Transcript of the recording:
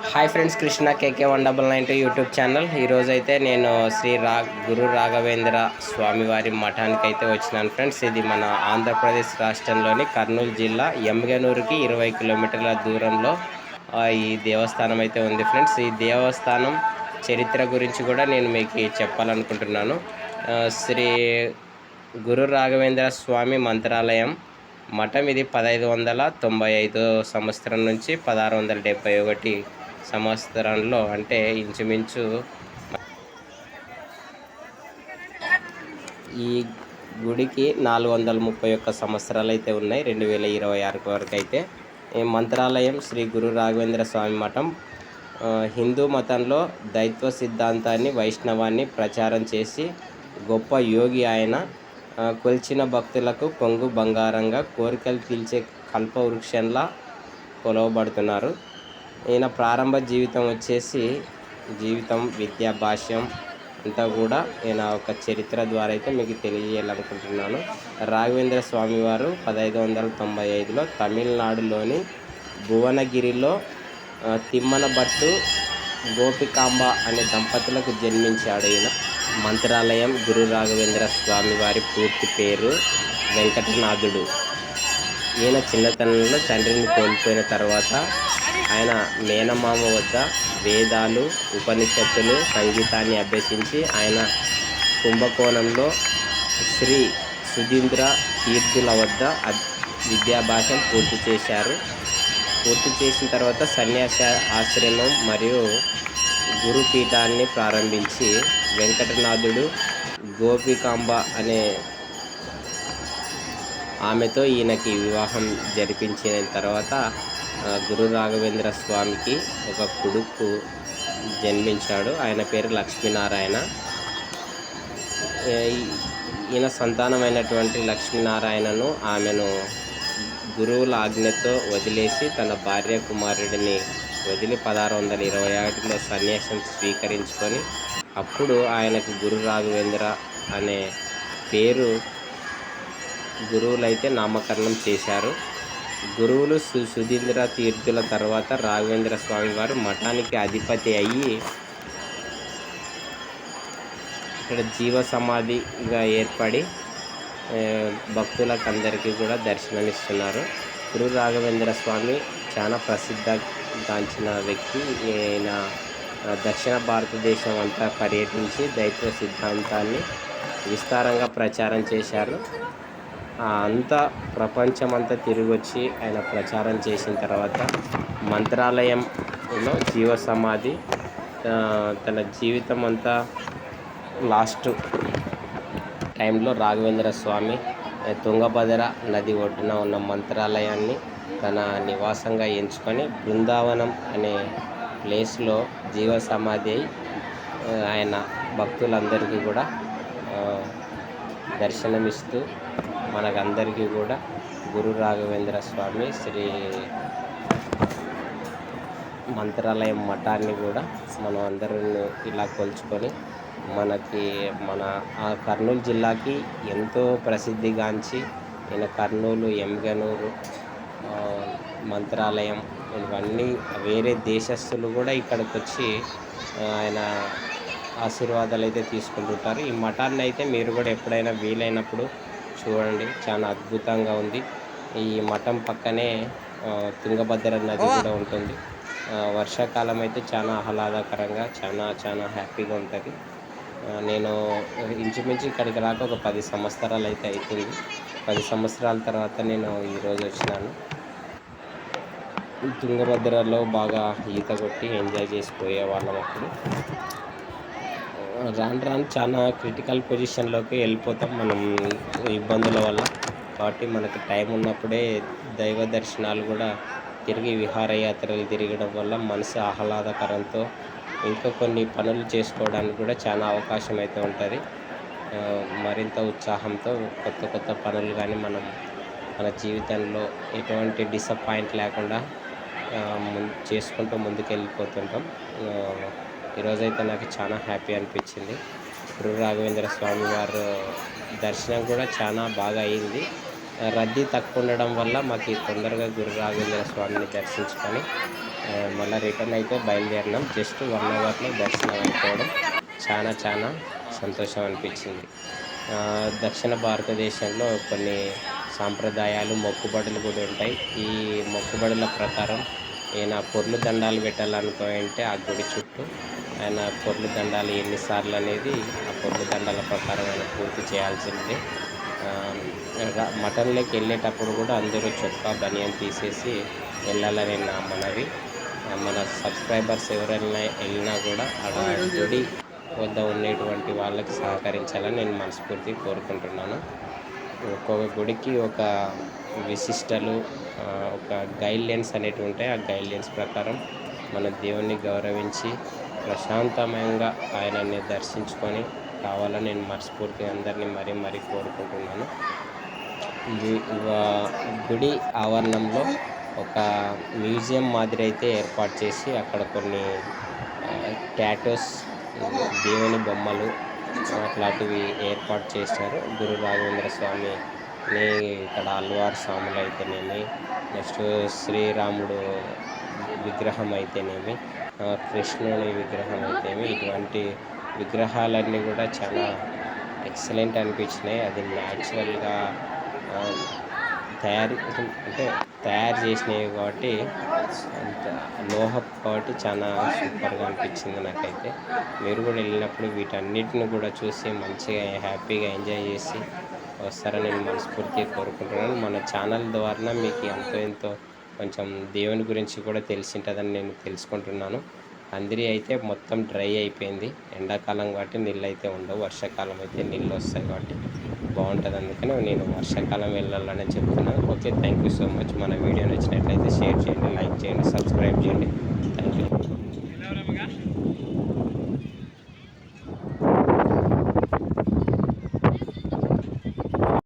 Hi friends, Krishna కేకే 1992 YouTube channel. ఈరోజు అయితే నేను గురు రాఘవేంద్ర స్వామివారి మఠానికి అయితే వచ్చినాను ఫ్రెండ్స్. ఇది మన ఆంధ్రప్రదేశ్ రాష్ట్రంలోని కర్నూలు జిల్లా ఎమ్మిగనూరుకి 20 కిలోమీటర్ల దూరంలో ఈ దేవస్థానం అయితే ఉంది ఫ్రెండ్స్. ఈ దేవస్థానం చరిత్ర గురించి కూడా నేను మీకు చెప్పాలనుకుంటున్నాను. శ్రీ గురు రాఘవేంద్ర స్వామి మంత్రాలయం మఠం ఇది 1595 సంవత్సరం నుంచి 1671 సంవత్సరంలో, అంటే ఇంచుమించు ఈ గుడికి 431 సంవత్సరాలు అయితే ఉన్నాయి. 2026 వరకు అయితే ఈ మంత్రాలయం శ్రీ గురు రాఘవేంద్ర స్వామి మఠం హిందూ మతంలో దైత్వ సిద్ధాంతాన్ని, వైష్ణవాన్ని ప్రచారం చేసి గొప్ప యోగి ఆయన. కొలిచిన భక్తులకు కొంగు బంగారంగా, కోరికలు తీల్చే కల్పవృక్షంలా కొలవబడుతున్నారు. ఈయన ప్రారంభ జీవితం వచ్చేసి విద్యా భాష్యం అంతా కూడా ఈయన ఒక చరిత్ర ద్వారా అయితే మీకు తెలియజేయాలనుకుంటున్నాను. రాఘవేంద్ర స్వామి వారు 1595లో తమిళనాడులోని భువనగిరిలో తిమ్మనబట్టు గోపికాంబ అనే దంపతులకు జన్మించాడు. ఈయన మంత్రాలయం గురు రాఘవేంద్ర స్వామి వారి పూర్తి పేరు వెంకటనాథుడు. ఈయన చిన్నతనంలో తండ్రిని కోల్పోయిన తర్వాత ఆయన మేనమామ వద్ద వేదాలు, ఉపనిషత్తులు, సంగీతాన్ని అభ్యసించి ఆయన కుంభకోణంలో శ్రీ సుధీంద్ర తీర్థుల వద్ద విద్యాభ్యాసం పూర్తి చేశారు. పూర్తి చేసిన తర్వాత సన్యాస ఆశ్రమం మరియు గురుపీఠాన్ని ప్రారంభించి వెంకటనాథుడు గోపికాంబ అనే ఆమెతో ఈయనకి వివాహం జరిపించిన తర్వాత గురు రాఘవేంద్ర స్వామికి ఒక కొడుకు జన్మించాడు. ఆయన పేరు లక్ష్మీనారాయణ. ఈయన సంతానమైనటువంటి లక్ష్మీనారాయణను ఆమెను గురువుల ఆజ్ఞతో వదిలేసి తన భార్య కుమారుడిని వదిలి 1621లో సన్యాసం స్వీకరించుకొని అప్పుడు ఆయనకు గురు రాఘవేంద్ర అనే పేరు గురువులైతే నామకరణం చేశారు. గురువులు సుధీంద్ర తీర్థుల తర్వాత రాఘవేంద్ర స్వామి వారు మఠానికి అధిపతి అయ్యి ఇక్కడ జీవ సమాధిగా ఏర్పడి భక్తులకు అందరికీ కూడా దర్శనమిస్తున్నారు. గురు రాఘవేంద్ర స్వామి చాలా ప్రసిద్ధిగాంచిన వ్యక్తి. ఈయన దక్షిణ భారతదేశం అంతా పర్యటించి దైత్వ సిద్ధాంతాన్ని విస్తారంగా ప్రచారం చేశారు. అంతా ప్రపంచమంతా తిరిగి వచ్చి ఆయన ప్రచారం చేసిన తర్వాత మంత్రాలయంలో జీవ సమాధి తన జీవితం అంతా లాస్ట్ టైంలో రాఘవేంద్ర స్వామి తుంగభద్ర నది ఒడ్డున ఉన్న మంత్రాలయాన్ని తన నివాసంగా ఎంచుకొని బృందావనం అనే ప్లేస్లో జీవ సమాధి అయి ఆయన భక్తులందరికీ కూడా దర్శనమిస్తూ మనకందరికీ కూడా గురు రాఘవేంద్ర స్వామి శ్రీ మంత్రాలయం మఠాన్ని కూడా మనం అందరూ ఇలా కొలుచుకొని మన కర్నూలు జిల్లాకి ఎంతో ప్రసిద్ధిగాంచి ఈయన కర్నూలు, ఎమ్మిగనూరు, మంత్రాలయం ఇవన్నీ వేరే దేశస్తులు కూడా ఇక్కడికి వచ్చి ఆయన ఆశీర్వాదాలు అయితే తీసుకుంటుంటారు. ఈ మఠాన్ని అయితే మీరు కూడా ఎప్పుడైనా వీలైనప్పుడు చూడండి, చాలా అద్భుతంగా ఉంది. ఈ మఠం పక్కనే తుంగభద్ర నది కూడా ఉంటుంది. వర్షాకాలం అయితే చాలా ఆహ్లాదకరంగా చాలా హ్యాపీగా ఉంటుంది. నేను ఇంచుమించు ఇక్కడికి రాక ఒక 10 సంవత్సరాలు అయితే అవుతుంది. 10 సంవత్సరాల తర్వాత నేను ఈరోజు వచ్చినాను. తుంగభద్రలో బాగా ఈత కొట్టి ఎంజాయ్ చేసిపోయే వాళ్ళం. అప్పుడు రాను చాలా క్రిటికల్ పొజిషన్లోకి వెళ్ళిపోతాం మనం ఇబ్బందుల వల్ల. కాబట్టి మనకి టైం ఉన్నప్పుడే దైవ దర్శనాలు కూడా తిరిగి విహారయాత్రలు తిరగడం వల్ల మనసు ఆహ్లాదకరంతో ఇంకా కొన్ని పనులు చేసుకోవడానికి కూడా చాలా అవకాశం అయితే ఉంటుంది. మరింత ఉత్సాహంతో కొత్త పనులు కానీ మనం మన జీవితంలో ఎటువంటి డిసప్పాయింట్ లేకుండా చేసుకుంటూ ముందుకు వెళ్ళిపోతుంటాం. ఈరోజైతే నాకు చాలా హ్యాపీ అనిపించింది. గురు రాఘవేంద్ర స్వామి వారు దర్శనం కూడా చాలా బాగా అయింది. రద్దీ తక్కువ ఉండడం వల్ల మాకు తొందరగా గురు రాఘవేంద్ర స్వామిని దర్శించుకొని మళ్ళీ రిటర్న్ అయితే బయలుదేరినాం. జస్ట్ 1 అవర్లో దర్శనం అయిపోవడం చాలా చాలా సంతోషం అనిపించింది. దక్షిణ భారతదేశంలో కొన్ని సాంప్రదాయాలు, మొక్కుబడులు కూడా ఉంటాయి. ఈ మొక్కుబడుల ప్రకారం ఈయన పొర్లు దండాలు పెట్టాలనుకుంటే ఆ గుడి చుట్టూ ఆయన పొర్లు దండాలు ఎన్నిసార్లు అనేది ఆ పొర్లు దండాల ప్రకారం ఆయన పూర్తి చేయాల్సిందే. మఠంలోకి వెళ్ళేటప్పుడు కూడా అందరూ చొక్కా, బనియన్ తీసేసి వెళ్ళాలని నా మనవి. మన సబ్స్క్రైబర్స్ ఎవరైనా వెళ్ళినా కూడా ఆడ గుడి వద్ద ఉండేటువంటి వాళ్ళకి సహకరించాలని నేను మనస్ఫూర్తిగా కోరుకుంటున్నాను. ఒక్కొక్క గుడికి ఒక విశిష్టలు, ఒక గైడ్లైన్స్ అనేటివి ఉంటాయి. ఆ గైడ్లైన్స్ ప్రకారం మన దేవుణ్ణి గౌరవించి ప్రశాంతమంగా ఆయనని దర్శించుకొని రావాలని నేను మనస్ఫూర్తిగా అందరినీ మరీ కోరుకుంటున్నాను. గుడి ఆవరణంలో ఒక మ్యూజియం మాదిరి అయితే ఏర్పాటు చేసి అక్కడ కొన్ని టాటూస్, దేవుని బొమ్మలు అట్లాంటివి ఏర్పాటు చేశారు. గురు రాఘవేంద్ర స్వామిని ఇక్కడ అల్వార్ స్వాములు అయితేనేమి, నెక్స్ట్ శ్రీరాముడు విగ్రహం అయితేనేమి, కృష్ణుని విగ్రహం అయితేనేమి, ఇటువంటి విగ్రహాలన్నీ కూడా చాలా ఎక్సలెంట్ అనిపించినాయి. అది న్యాచురల్గా తయారు చేసినవి కాబట్టి లోహపు కాబట్టి చాలా సూపర్గా అనిపించింది నాకైతే. మీరు కూడా వెళ్ళినప్పుడు వీటన్నిటిని కూడా చూసి మంచిగా హ్యాపీగా ఎంజాయ్ చేసి వస్తారని నేను మనస్ఫూర్తిగా కోరుకుంటున్నాను. మన ఛానల్ ద్వారా మీకు ఎంతో కొంచెం దేవుని గురించి కూడా తెలిసి ఉంటుందని నేను తెలుసుకుంటున్నాను. అందరి అయితే మొత్తం డ్రై అయిపోయింది. ఎండాకాలం కాబట్టి నీళ్ళు అయితే ఉండవు, వర్షాకాలం అయితే నీళ్ళు వస్తాయి కాబట్టి బాగుంటుంది. అందుకని నేను వర్షాకాలం వెళ్ళాలని చెప్తున్నాను. Okay, thank you so much. మన వీడియో నచ్చినట్లయితే షేర్ చేయండి, లైక్ చేయండి, సబ్స్క్రైబ్ చేయండి.